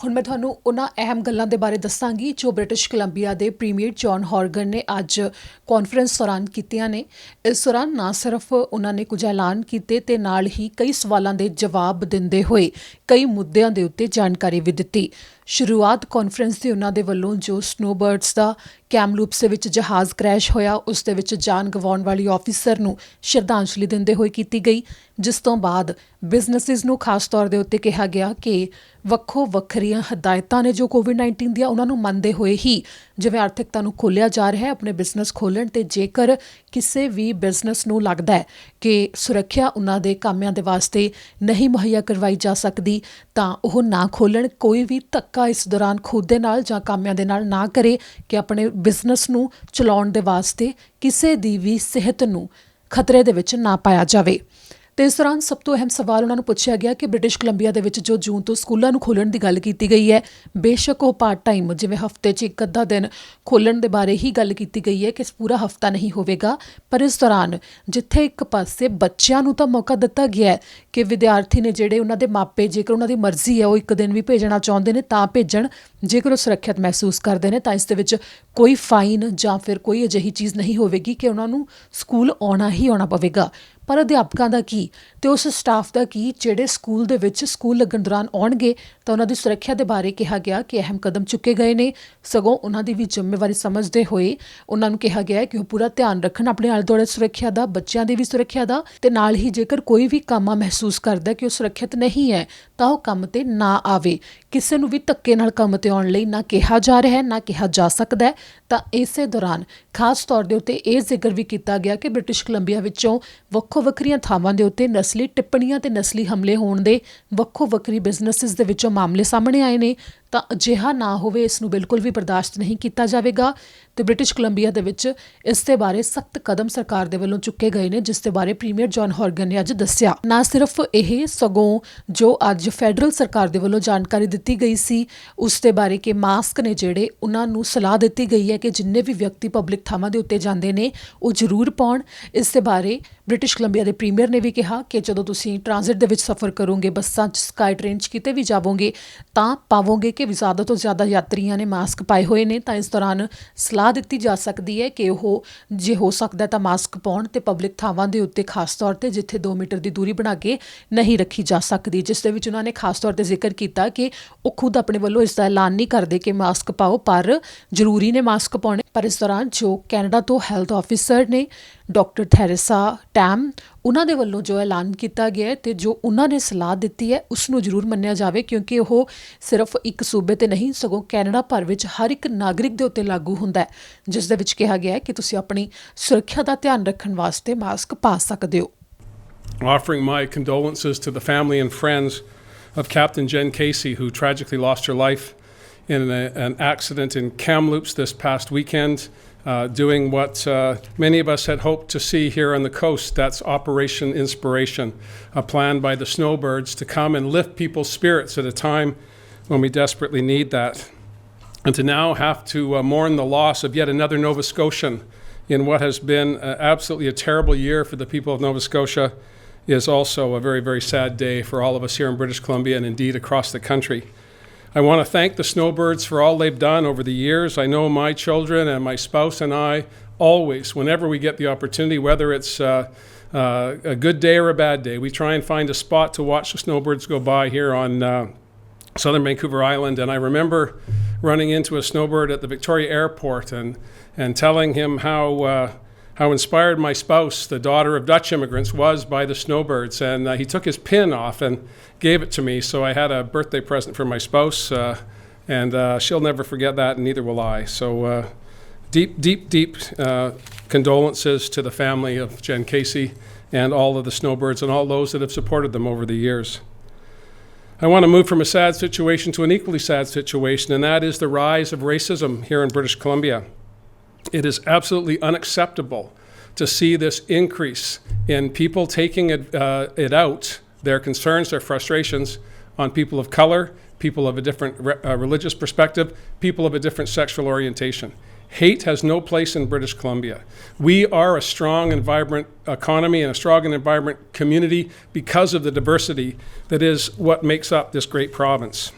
ਹੁਣ ਮੈਂ ਤੁਹਾਨੂੰ ਉਹਨਾਂ ਅਹਿਮ ਗੱਲਾਂ ਦੇ ਬਾਰੇ ਦੱਸਾਂਗੀ ਜੋ ਬ੍ਰਿਟਿਸ਼ ਕੋਲੰਬੀਆ ਦੇ ਪ੍ਰੀਮੀਅਰ ਜੌਨ ਹੌਰਗਨ ਨੇ ਅੱਜ ਕਾਨਫਰੰਸ ਦੌਰਾਨ ਕੀਤੀਆਂ ਨੇ। ਇਸ ਦੌਰਾਨ ਨਾ ਸਿਰਫ ਉਹਨਾਂ ਨੇ ਕੁਝ ਐਲਾਨ ਕੀਤੇ ਤੇ ਨਾਲ ਹੀ ਕਈ ਸਵਾਲਾਂ ਦੇ ਜਵਾਬ ਦਿੰਦੇ ਹੋਏ ਕਈ ਮੁੱਦਿਆਂ ਦੇ ਉੱਤੇ ਜਾਣਕਾਰੀ ਵੀ ਦਿੱਤੀ। ਸ਼ੁਰੂਆਤ ਕਾਨਫਰੰਸ ਦੀ ਉਹਨਾਂ ਦੇ ਵੱਲੋਂ ਜੋ ਸਨੋਬਰਡਸ ਦਾ ਕੈਮਲੂਪਸ ਦੇ ਵਿੱਚ ਜਹਾਜ਼ ਕ੍ਰੈਸ਼ ਹੋਇਆ ਉਸ ਦੇ ਵਿੱਚ ਜਾਨ ਗਵਾਉਣ ਵਾਲੀ ਆਫੀਸਰ ਨੂੰ ਸ਼ਰਧਾਂਜਲੀ ਦਿੰਦੇ ਹੋਏ ਕੀਤੀ ਗਈ, ਜਿਸ ਤੋਂ ਬਾਅਦ ਬਿਜ਼ਨੈਸਿਸ ਨੂੰ ਖਾਸ ਤੌਰ ਦੇ ਉੱਤੇ ਕਿਹਾ ਗਿਆ ਕਿ ਵੱਖੋ ਵੱਖਰੀਆਂ ਹਦਾਇਤਾਂ ਨੇ ਜੋ ਕੋਵਿਡ-19 ਦੀਆਂ ਉਹਨਾਂ ਨੂੰ ਮੰਨਦੇ ਹੋਏ ਹੀ ਜਿਵੇਂ ਆਰਥਿਕਤਾ ਨੂੰ ਖੋਲ੍ਹਿਆ ਜਾ ਰਿਹਾ ਹੈ ਆਪਣੇ ਬਿਜ਼ਨਸ ਖੋਲ੍ਹਣ, ਤੇ ਜੇਕਰ ਕਿਸੇ ਵੀ ਬਿਜ਼ਨਸ ਨੂੰ ਲੱਗਦਾ ਹੈ ਕਿ ਸੁਰੱਖਿਆ ਉਹਨਾਂ ਦੇ ਕਾਮਿਆਂ ਦੇ ਵਾਸਤੇ ਨਹੀਂ ਮੁਹੱਈਆ ਕਰਵਾਈ ਜਾ ਸਕਦੀ ਤਾਂ ਉਹ ਨਾ ਖੋਲ੍ਹਣ। ਕੋਈ ਵੀ ਧੱਕਾ ਇਸ ਦੌਰਾਨ ਖੁਦ ਦੇ ਨਾਲ ਜਾਂ ਕਾਮਿਆਂ ਦੇ ਨਾਲ ਨਾ ਕਰੇ ਕਿ ਆਪਣੇ ਬਿਜ਼ਨਸ ਨੂੰ ਚਲਾਉਣ ਦੇ ਵਾਸਤੇ ਕਿਸੇ ਦੀ ਵੀ ਸਿਹਤ ਨੂੰ ਖਤਰੇ ਦੇ ਵਿੱਚ ਨਾ ਪਾਇਆ ਜਾਵੇ। ਤੇ ਇਸ ਦੌਰਾਨ ਸਭ ਤੋਂ ਅਹਿਮ ਸਵਾਲ ਉਹਨਾਂ ਨੂੰ ਪੁੱਛਿਆ ਗਿਆ ਕਿ ਬ੍ਰਿਟਿਸ਼ ਕੋਲੰਬੀਆ ਦੇ ਵਿੱਚ ਜੋ ਜੂਨ ਤੋਂ ਸਕੂਲਾਂ ਨੂੰ ਖੋਲ੍ਹਣ ਦੀ ਗੱਲ ਕੀਤੀ ਗਈ ਹੈ, ਬੇਸ਼ੱਕ ਉਹ ਪਾਰਟ ਟਾਈਮ ਜਿਵੇਂ ਹਫ਼ਤੇ 'ਚ ਇੱਕ ਅੱਧਾ ਦਿਨ ਖੋਲ੍ਹਣ ਦੇ ਬਾਰੇ ਹੀ ਗੱਲ ਕੀਤੀ ਗਈ ਹੈ ਕਿ ਪੂਰਾ ਹਫ਼ਤਾ ਨਹੀਂ ਹੋਵੇਗਾ, ਪਰ ਇਸ ਦੌਰਾਨ ਜਿੱਥੇ ਇੱਕ ਪਾਸੇ ਬੱਚਿਆਂ ਨੂੰ ਤਾਂ ਮੌਕਾ ਦਿੱਤਾ ਗਿਆ ਹੈ ਕਿ ਵਿਦਿਆਰਥੀ ਨੇ ਜਿਹੜੇ ਉਹਨਾਂ ਦੇ ਮਾਪੇ ਜੇਕਰ ਉਹਨਾਂ ਦੀ ਮਰਜ਼ੀ ਹੈ ਉਹ ਇੱਕ ਦਿਨ ਵੀ ਭੇਜਣਾ ਚਾਹੁੰਦੇ ਨੇ ਤਾਂ ਭੇਜਣ, ਜੇਕਰ ਉਹ ਸੁਰੱਖਿਅਤ ਮਹਿਸੂਸ ਕਰਦੇ ਨੇ ਤਾਂ ਇਸ ਦੇ ਵਿੱਚ ਕੋਈ ਫਾਈਨ ਜਾਂ ਫਿਰ ਕੋਈ ਅਜਿਹੀ ਚੀਜ਼ ਨਹੀਂ ਹੋਵੇਗੀ ਕਿ ਉਹਨਾਂ ਨੂੰ ਸਕੂਲ ਆਉਣਾ ਹੀ ਆਉਣਾ ਪਵੇਗਾ। ਪਰ ਅਧਿਆਪਕਾਂ ਦਾ ਕੀ ਅਤੇ ਉਸ ਸਟਾਫ ਦਾ ਕੀ ਜਿਹੜੇ ਸਕੂਲ ਦੇ ਵਿੱਚ ਸਕੂਲ ਲੱਗਣ ਦੌਰਾਨ ਆਉਣਗੇ ਤਾਂ ਉਹਨਾਂ ਦੀ ਸੁਰੱਖਿਆ ਦੇ ਬਾਰੇ ਕਿਹਾ ਗਿਆ ਕਿ ਅਹਿਮ ਕਦਮ ਚੁੱਕੇ ਗਏ ਨੇ। ਸਗੋਂ ਉਹਨਾਂ ਦੀ ਵੀ ਜ਼ਿੰਮੇਵਾਰੀ ਸਮਝਦੇ ਹੋਏ ਉਹਨਾਂ ਨੂੰ ਕਿਹਾ ਗਿਆ ਕਿ ਉਹ ਪੂਰਾ ਧਿਆਨ ਰੱਖਣ ਆਪਣੇ ਆਲੇ ਦੁਆਲੇ ਸੁਰੱਖਿਆ ਦਾ, ਬੱਚਿਆਂ ਦੀ ਵੀ ਸੁਰੱਖਿਆ ਦਾ, ਤੇ ਨਾਲ ਹੀ ਜੇਕਰ ਕੋਈ ਵੀ ਕੰਮ ਮਹਿਸੂਸ ਕਰਦਾ ਕਿ ਉਹ ਸੁਰੱਖਿਅਤ ਨਹੀਂ ਹੈ ਤਾਂ ਉਹ ਕੰਮ ਤੇ ਨਾ ਆਵੇ। ਕਿਸੇ ਨੂੰ ਵੀ ਧੱਕੇ ਨਾਲ ਕੰਮ ਤੇ ਆਉਣ ਲਈ ਨਾ ਕਿਹਾ ਜਾ ਰਿਹਾ ਹੈ ਨਾ ਕਿਹਾ ਜਾ ਸਕਦਾ ਹੈ। ਤਾਂ ਇਸੇ ਦੌਰਾਨ ਖਾਸ ਤੌਰ ਦੇ ਉੱਤੇ ਇਹ ਜ਼ਿਕਰ ਵੀ ਕੀਤਾ ਗਿਆ ਕਿ ਬ੍ਰਿਟਿਸ਼ ਕੋਲੰਬੀਆ ਵਿੱਚੋਂ ਵੱਖੋ ਵੱਖਰੀਆਂ ਥਾਵਾਂ ਦੇ ਉੱਤੇ ਨਸਲੀ ਟਿੱਪਣੀਆਂ ਤੇ ਨਸਲੀ ਹਮਲੇ ਹੋਣ ਦੇ ਵੱਖੋ ਵੱਖਰੀ ਬਿਜ਼ਨਸਿਸ ਦੇ ਵਿੱਚੋਂ ਮਾਮਲੇ ਸਾਹਮਣੇ ਆਏ ਨੇ, ਤਾਂ ਅਜਿਹਾ ਨਾ ਹੋਵੇ ਇਸ ਨੂੰ ਬਿਲਕੁਲ ਵੀ ਬਰਦਾਸ਼ਤ ਨਹੀਂ ਕੀਤਾ ਜਾਵੇਗਾ। ਤੇ ਬ੍ਰਿਟਿਸ਼ ਕੋਲੰਬੀਆ ਦੇ ਵਿੱਚ ਇਸ ਦੇ ਬਾਰੇ ਸਖਤ ਕਦਮ ਸਰਕਾਰ ਦੇ ਵੱਲੋਂ ਚੁੱਕੇ ਗਏ ਨੇ, ਜਿਸ ਦੇ ਬਾਰੇ ਪ੍ਰੀਮੀਅਰ ਜੌਨ ਹੌਰਗਨ ਨੇ ਅੱਜ ਦੱਸਿਆ। ਨਾ ਸਿਰਫ ਇਹ ਸਗੋਂ ਜੋ ਅੱਜ ਫੈਡਰਲ ਸਰਕਾਰ ਦੇ ਵੱਲੋਂ ਜਾਣਕਾਰੀ ਦਿੱਤੀ ਗਈ ਸੀ ਉਸ ਦੇ ਬਾਰੇ ਕਿ ਮਾਸਕ ਨੇ ਜਿਹੜੇ ਉਹਨਾਂ ਨੂੰ ਸਲਾਹ ਦਿੱਤੀ ਗਈ ਹੈ ਕਿ ਜਿੰਨੇ ਵੀ ਵਿਅਕਤੀ ਪਬਲਿਕ ਥਾਵਾਂ ਦੇ ਉੱਤੇ ਜਾਂਦੇ ਨੇ ਉਹ ਜ਼ਰੂਰ ਪਾਉਣ। ਇਸ ਦੇ ਬਾਰੇ ਬ੍ਰਿਟਿਸ਼ ਕੋਲੰਬੀਆ ਦੇ ਪ੍ਰੀਮੀਅਰ ਨੇ ਵੀ ਕਿਹਾ ਕਿ ਜਦੋਂ ਤੁਸੀਂ ਟ੍ਰਾਂਜ਼ਿਟ ਦੇ ਵਿੱਚ ਸਫ਼ਰ ਕਰੋਗੇ, ਬੱਸਾਂ 'ਚ, ਸਕਾਈ ਟ੍ਰੇਨ 'ਚ ਕਿਤੇ ਵੀ ਜਾਵੋਗੇ ਤਾਂ ਪਾਵੋਗੇ ਕਿ ਜ਼ਿਆਦਾ ਤੋਂ ਜ਼ਿਆਦਾ ਯਾਤਰੀਆਂ ਨੇ ਮਾਸਕ ਪਾਏ ਹੋਏ ਨੇ, ਤਾਂ ਇਸ ਦੌਰਾਨ ਸਲਾਹ ਦਿੱਤੀ ਜਾ ਸਕਦੀ ਹੈ ਕਿ ਉਹ ਜੇ ਹੋ ਸਕਦਾ ਤਾਂ ਮਾਸਕ ਪਾਉਣ ਤੇ ਪਬਲਿਕ ਥਾਵਾਂ ਦੇ ਉੱਤੇ ਖਾਸ ਤੌਰ ਤੇ ਜਿੱਥੇ 2 ਮੀਟਰ ਦੀ ਦੂਰੀ ਬਣਾ ਕੇ ਨਹੀਂ ਰੱਖੀ ਜਾ ਸਕਦੀ, ਜਿਸ ਦੇ ਵਿੱਚ ਉਹਨਾਂ ਨੇ ਖਾਸ ਤੌਰ ਤੇ ਜ਼ਿਕਰ ਕੀਤਾ ਕਿ ਉਹ ਖੁਦ ਆਪਣੇ ਵੱਲੋਂ ਇਸ ਦਾ ਐਲਾਨ ਨਹੀਂ ਕਰਦੇ ਕਿ ਮਾਸਕ ਪਾਓ, ਪਰ ਜ਼ਰੂਰੀ ਨੇ ਮਾਸਕ ਪਾਉਣੇ। ਪਰ ਇਸ ਦੌਰਾਨ ਜੋ ਕੈਨੇਡਾ ਤੋਂ ਹੈਲਥ ਆਫਿਸਰ ਨੇ ਡਾਕਟਰ ਥੈਰੇਸਾ ਟੈਮ, ਉਹਨਾਂ ਦੇ ਵੱਲੋਂ ਜੋ ਐਲਾਨ ਕੀਤਾ ਗਿਆ ਹੈ ਤੇ ਜੋ ਉਹਨਾਂ ਨੇ ਸਲਾਹ ਦਿੱਤੀ ਹੈ ਉਸ ਨੂੰ ਜ਼ਰੂਰ ਮੰਨਿਆ ਜਾਵੇ, ਕਿਉਂਕਿ ਉਹ ਸਿਰਫ ਇੱਕ ਸੂਬੇ ਤੇ ਨਹੀਂ ਸਗੋਂ ਕੈਨੇਡਾ ਭਰ ਵਿੱਚ ਹਰ ਇੱਕ ਨਾਗਰਿਕ ਦੇ ਉੱਤੇ ਲਾਗੂ ਹੁੰਦਾ ਹੈ, ਜਿਸ ਦੇ ਵਿੱਚ ਕਿਹਾ ਗਿਆ ਹੈ ਕਿ ਤੁਸੀਂ ਆਪਣੀ ਸੁਰੱਖਿਆ ਦਾ ਧਿਆਨ ਰੱਖਣ ਵਾਸਤੇ ਮਾਸਕ ਪਾ ਸਕਦੇ ਹੋ। Offering my condolences to the family and friends of Captain Jen Casey, who tragically lost her life in an accident in Kamloops this past weekend, doing what many of us had hoped to see here on the coast. That's Operation Inspiration, a plan by the snowbirds to come and lift people's spirits at a time when we desperately need that. And to now have to mourn the loss of yet another Nova Scotian in what has been absolutely a terrible year for the people of Nova Scotia is also a very, very sad day for all of us here in British Columbia and indeed across the country. I want to thank the snowbirds for all they've done over the years. I know my children and my spouse and I always, whenever we get the opportunity, whether it's a good day or a bad day, we try and find a spot to watch the snowbirds go by here on southern Vancouver Island. And I remember running into a snowbird at the Victoria Airport and telling him how inspired my spouse, the daughter of Dutch immigrants, was by the snowbirds. And he took his pin off and gave it to me. So I had a birthday present for my spouse, and she'll never forget that, and neither will I. So deep condolences to the family of Jen Casey and all of the snowbirds and all those that have supported them over the years. I want to move from a sad situation to an equally sad situation, and that is the rise of racism here in British Columbia. It is absolutely unacceptable to see this increase in people taking it out, their concerns, their frustrations, on people of color, people of a different religious perspective, people of a different sexual orientation. Hate has no place in British Columbia. We are a strong and vibrant economy and a strong and vibrant community because of the diversity that is what makes up this great province.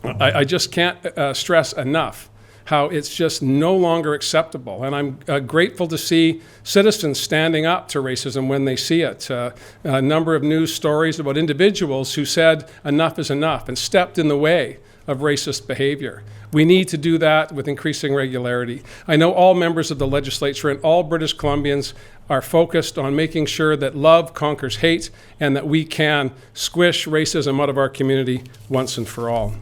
I just can't stress enough how it's just no longer acceptable. And I'm grateful to see citizens standing up to racism when they see it. A number of news stories about individuals who said enough is enough and stepped in the way of racist behavior. We need to do that with increasing regularity. I know all members of the legislature and all British Columbians are focused on making sure that love conquers hate and that we can squish racism out of our community once and for all.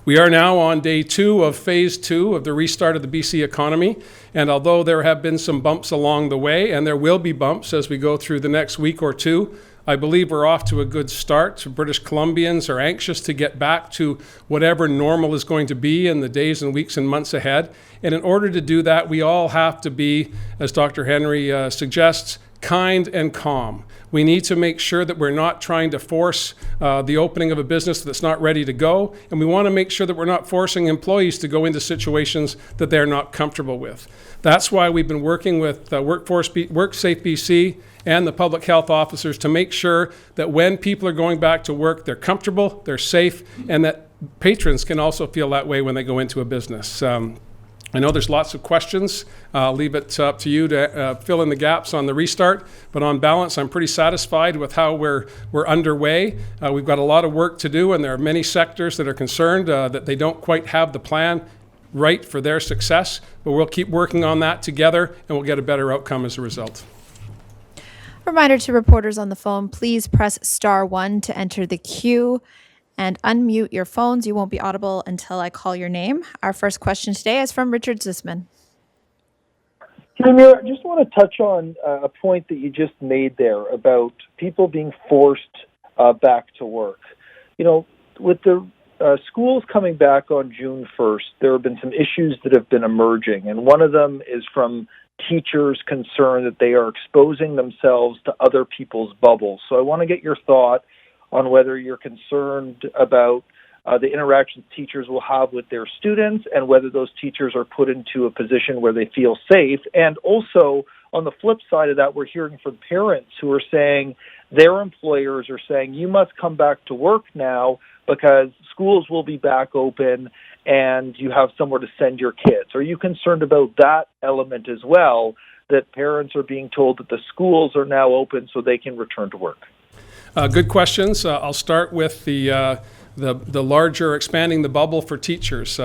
We are now on day 2 of phase 2 of the restart of the BC economy, and although there have been some bumps along the way, and there will be bumps as we go through the next week or two, I believe we're off to a good start. British Columbians are anxious to get back to whatever normal is going to be in the days and weeks and months ahead. And in order to do that, we all have to be, as Dr. Henry suggests, kind and calm. We need to make sure that we're not trying to force the opening of a business that's not ready to go, and we want to make sure that we're not forcing employees to go into situations that they're not comfortable with. That's why we've been working with WorkSafe BC and the public health officers to make sure that when people are going back to work, they're comfortable, they're safe, and that patrons can also feel that way when they go into a business. I know there's lots of questions. I'll leave it up to you to fill in the gaps on the restart. But on balance, I'm pretty satisfied with how we're underway. We've got a lot of work to do, and there are many sectors that are concerned that they don't quite have the plan right for their success. But we'll keep working on that together, and we'll get a better outcome as a result. Reminder to reporters on the phone, please press *1 to enter the queue and unmute your phones. You won't be audible until I call your name. Our first question today is from Richard Zisman. Premier, I just want to touch on a point that you just made there about people being forced back to work. You know, with the schools coming back on June 1st, there have been some issues that have been emerging, and one of them is from teachers concerned that they are exposing themselves to other people's bubbles. So I want to get your thought on whether you're concerned about the interactions teachers will have with their students and whether those teachers are put into a position where they feel safe. And also, on the flip side of that, we're hearing from parents who are saying their employers are saying, you must come back to work now because schools will be back open and you have somewhere to send your kids. Are you concerned about that element as well, that parents are being told that the schools are now open so they can return to work? Good questions. I'll start with the larger expanding the bubble for teachers.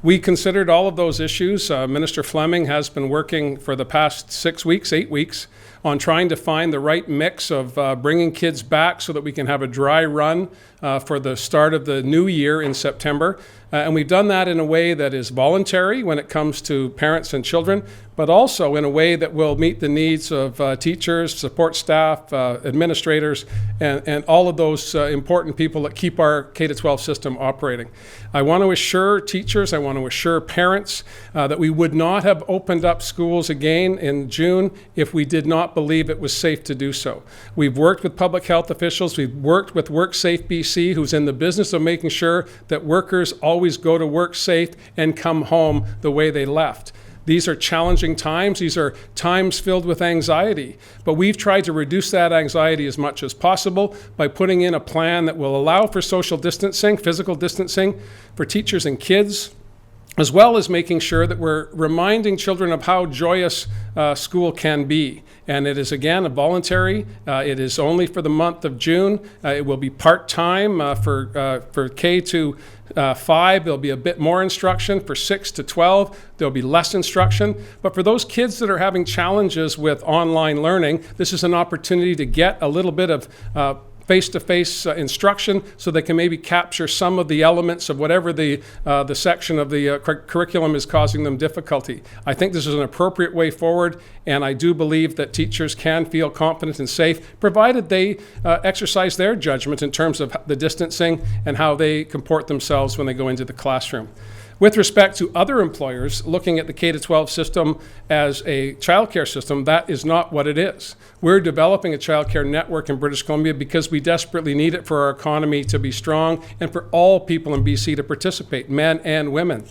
We considered all of those issues. Minister Fleming has been working for the past 8 weeks, on trying to find the right mix of bringing kids back so that we can have a dry run for the start of the new year in September. And we've done that in a way that is voluntary when it comes to parents and children, but also in a way that will meet the needs of teachers, support staff, administrators, and all of those important people that keep our K-12 system operating. I want to assure teachers, I want to assure parents that we would not have opened up schools again in June if we did not believe it was safe to do so. We've worked with public health officials, we've worked with WorkSafe BC, who's in the business of making sure that workers always go to work safe and come home the way they left. These are challenging times. These are times filled with anxiety. But we've tried to reduce that anxiety as much as possible by putting in a plan that will allow for social distancing, physical distancing for teachers and kids, as well as making sure that we're reminding children of how joyous school can be. And it is, again, a voluntary. It is only for the month of June. It will be part-time for K to 5. There'll be a bit more instruction. For 6 to 12, there'll be less instruction. But for those kids that are having challenges with online learning, this is an opportunity to get a little bit of face-to-face instruction so they can maybe capture some of the elements of whatever the section of the curriculum is causing them difficulty. I think this is an appropriate way forward, and I do believe that teachers can feel confident and safe, provided they exercise their judgment in terms of the distancing and how they comport themselves when they go into the classroom. With respect to other employers looking at the K-12 system as a childcare system, that is not what it is. We're developing a childcare network in British Columbia because we desperately need it for our economy to be strong and for all people in BC to participate, men and women.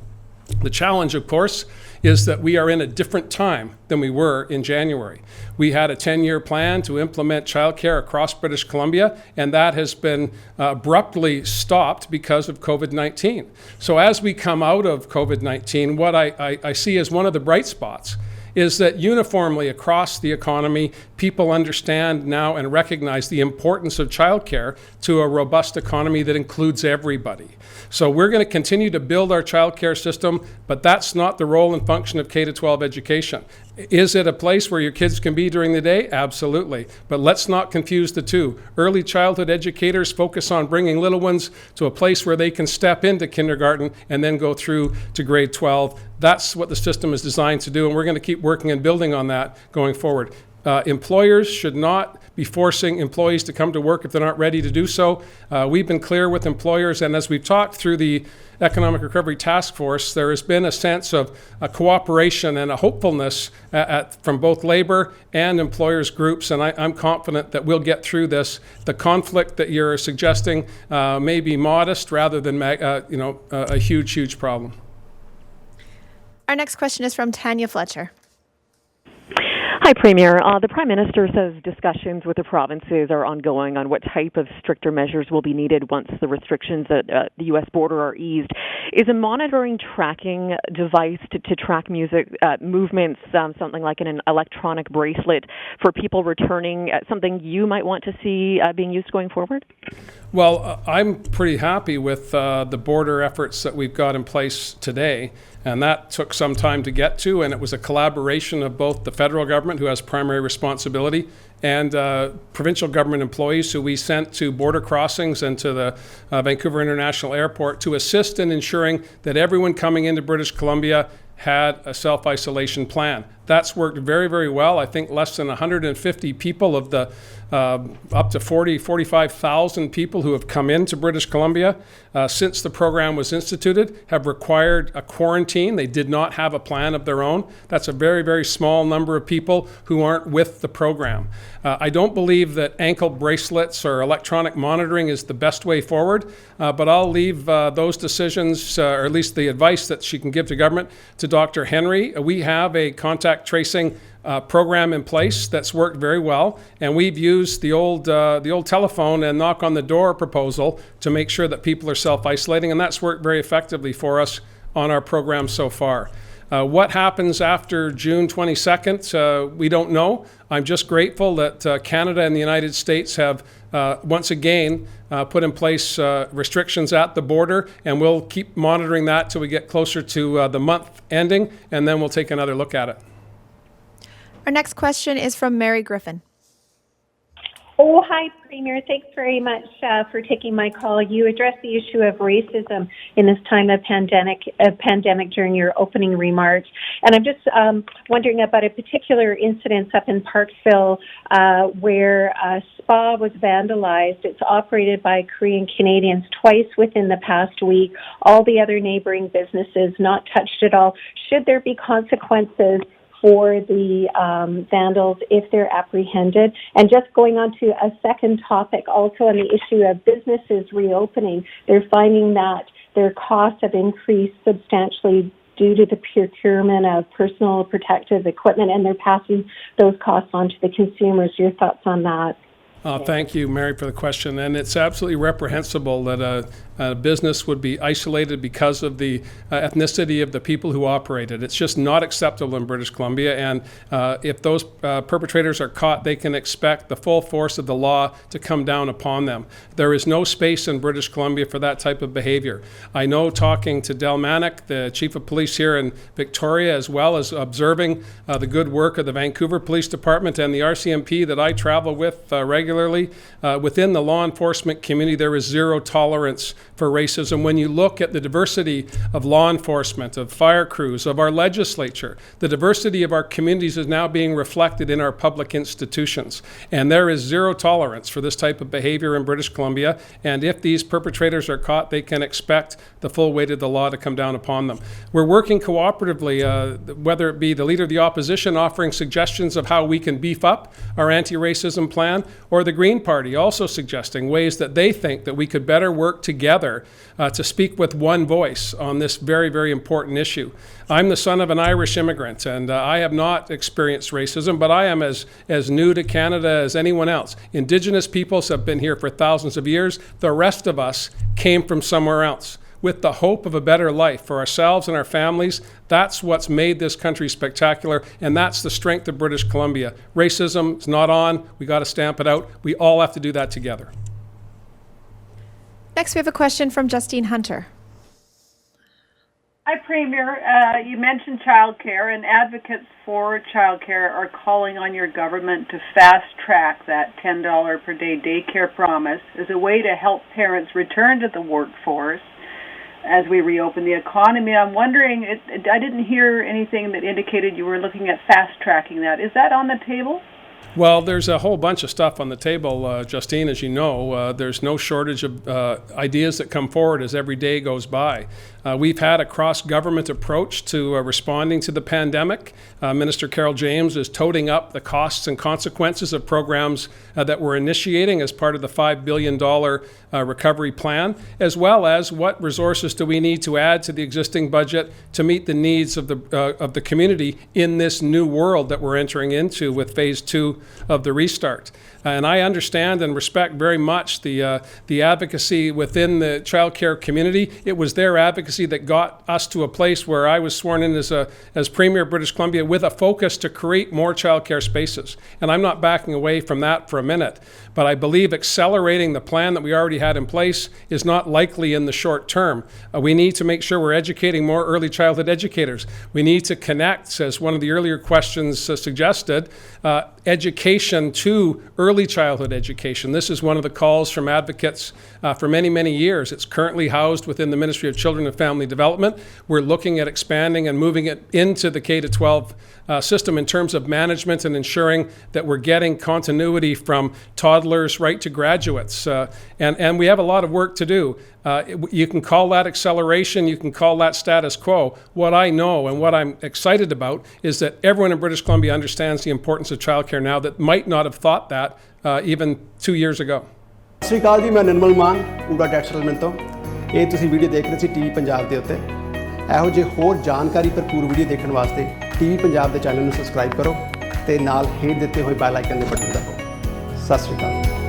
The challenge, of course, is that we are in a different time than we were in January. We had a 10-year plan to implement childcare across British Columbia, and that has been abruptly stopped because of COVID-19. So as we come out of COVID-19, what I see as one of the bright spots is that uniformly across the economy, people understand now and recognize the importance of childcare to a robust economy that includes everybody. So we're going to continue to build our childcare system, but that's not the role and function of K-12 education. Is it a place where your kids can be during the day? Absolutely. But let's not confuse the two. Early childhood educators focus on bringing little ones to a place where they can step into kindergarten and then go through to grade 12. That's what the system is designed to do, and we're going to keep working and building on that going forward. Employers should not be forcing employees to come to work if they're not ready to do so. We've been clear with employers, and as we've talked through the Economic Recovery Task Force, there has been a sense of a cooperation and a hopefulness from both labor and employers groups, and I'm confident that we'll get through this. The conflict that you're suggesting may be modest rather than a huge problem. Our next question is from Tanya Fletcher. Hi, Premier. The Prime Minister says discussions with the provinces are ongoing on what type of stricter measures will be needed once the restrictions at the U.S. border are eased. Is a monitoring tracking device to track movements, something like an electronic bracelet for people returning, something you might want to see being used going forward? Well, I'm pretty happy with the border efforts that we've got in place today. And that took some time to get to, and it was a collaboration of both the federal government, who has primary responsibility, and provincial government employees who we sent to border crossings and to the Vancouver International Airport to assist in ensuring that everyone coming into British Columbia had a self-isolation plan. That's worked very, very well. I think less than 150 people of the up to 45,000 people who have come into British Columbia since the program was instituted have required a quarantine. They did not have a plan of their own. That's a very, very small number of people who aren't with the program. I don't believe that ankle bracelets or electronic monitoring is the best way forward, but I'll leave those decisions, or at least the advice that she can give to government, to Dr. Henry. We have a contact tracing program in place that's worked very well, and we've used the old telephone and knock on the door proposal to make sure that people are self-isolating, and that's worked very effectively for us on our program so far. What happens after June 22nd, we don't know. I'm just grateful that Canada and the United States have once again put in place restrictions at the border, and we'll keep monitoring that till we get closer to the month ending, and then we'll take another look at it. Our next question is from Mary Griffin. Oh, hi, Premier. Thanks very much for taking my call. You addressed the issue of racism in this time of pandemic during your opening remarks. And I'm just wondering about a particular incident up in Parkville where a spa was vandalized. It's operated by Korean Canadians twice within the past week. All the other neighboring businesses not touched at all. Should there be consequences for the vandals if they're apprehended? And just going on to a second topic, also on the issue of businesses reopening, they're finding that their costs have increased substantially due to the procurement of personal protective equipment, and they're passing those costs on to the consumers. Your thoughts on that? Thank you, Mary, for the question. And it's absolutely reprehensible that a business would be isolated because of the ethnicity of the people who operate it. It's just not acceptable in British Columbia. And if those perpetrators are caught, they can expect the full force of the law to come down upon them. There is no space in British Columbia for that type of behavior. I know, talking to Del Manick, the chief of police here in Victoria, as well as observing the good work of the Vancouver Police Department and the RCMP that I travel with regularly, within the law enforcement community, there is zero tolerance for racism. When you look at the diversity of law enforcement, of fire crews, of our legislature, the diversity of our communities is now being reflected in our public institutions. And there is zero tolerance for this type of behavior in British Columbia. And if these perpetrators are caught, they can expect the full weight of the law to come down upon them. We're working cooperatively, whether it be the Leader of the Opposition offering suggestions of how we can beef up our anti-racism plan, or or the Green Party also suggesting ways that they think that we could better work together to speak with one voice on this very, very important issue. I'm the son of an Irish immigrant, and I have not experienced racism, but I am as new to Canada as anyone else. Indigenous peoples have been here for thousands of years. The rest of us came from somewhere else with the hope of a better life for ourselves and our families. That's what's made this country spectacular, and that's the strength of British Columbia. Racism is not on. We got to stamp it out. We all have to do that together. Next, we have a question from Justine Hunter. Hi, Premier. You mentioned childcare, and advocates for childcare are calling on your government to fast-track that $10 per day daycare promise as a way to help parents return to the workforce as we reopen the economy. I'm wondering, I didn't hear anything that indicated you were looking at fast-tracking that. Is that on the table? Well, there's a whole bunch of stuff on the table, Justine, as you know. There's no shortage of ideas that come forward as every day goes by. We've had a cross-government approach to responding to the pandemic. Minister Carol James is toting up the costs and consequences of programs that we're initiating as part of the $5 billion recovery plan, as well as what resources do we need to add to the existing budget to meet the needs of the community in this new world that we're entering into with phase 2 of the restart. And I understand and respect very much the advocacy within the childcare community. It was their advocacy that got us to a place where I was sworn in as Premier of British Columbia with a focus to create more childcare spaces. And I'm not backing away from that for a minute. But I believe accelerating the plan that we already had in place is not likely in the short term. We need to make sure we're educating more early childhood educators. We need to connect, as one of the earlier questions suggested, education to early childhood education. This is one of the calls from advocates for many, many years. It's currently housed within the Ministry of Children and Family Development. We're looking at expanding and moving it into the K-12 system in terms of management and ensuring that we're getting continuity from toddlers right to graduates. And we have a lot of work to do. You can call that acceleration, you can call that status quo. What I know and what I'm excited about is that everyone in British Columbia understands the importance of childcare now that might not have thought that even 2 years ago. ਸਤਿ ਸ਼੍ਰੀ ਅਕਾਲ ਜੀ, ਮੈਂ ਨਿਰਮਲ ਮਾਨ ਊੜਾ tax settlement ਤੋਂ। ਇਹ ਤੁਸੀਂ video ਦੇਖ ਰਹੇ ਸੀ TV Punjab ਦੇ ਉੱਤੇ। ਇਹੋ ਜਿਹੇ ਹੋਰ ਜਾਣਕਾਰੀ ਭਰਪੂਰ ਵੀਡੀਓ ਦੇਖਣ ਵਾਸਤੇ ਟੀਵੀ ਪੰਜਾਬ ਦੇ ਚੈਨਲ ਨੂੰ ਸਬਸਕ੍ਰਾਈਬ ਕਰੋ ਤੇ ਨਾਲ ਹੇਠ ਦਿੱਤੇ ਹੋਏ ਬੈਲ ਆਈਕਨ ਦੇ ਬਟਨ ਦਬਾਓ। ਸਤਿ ਸ਼੍ਰੀ ਅਕਾਲ।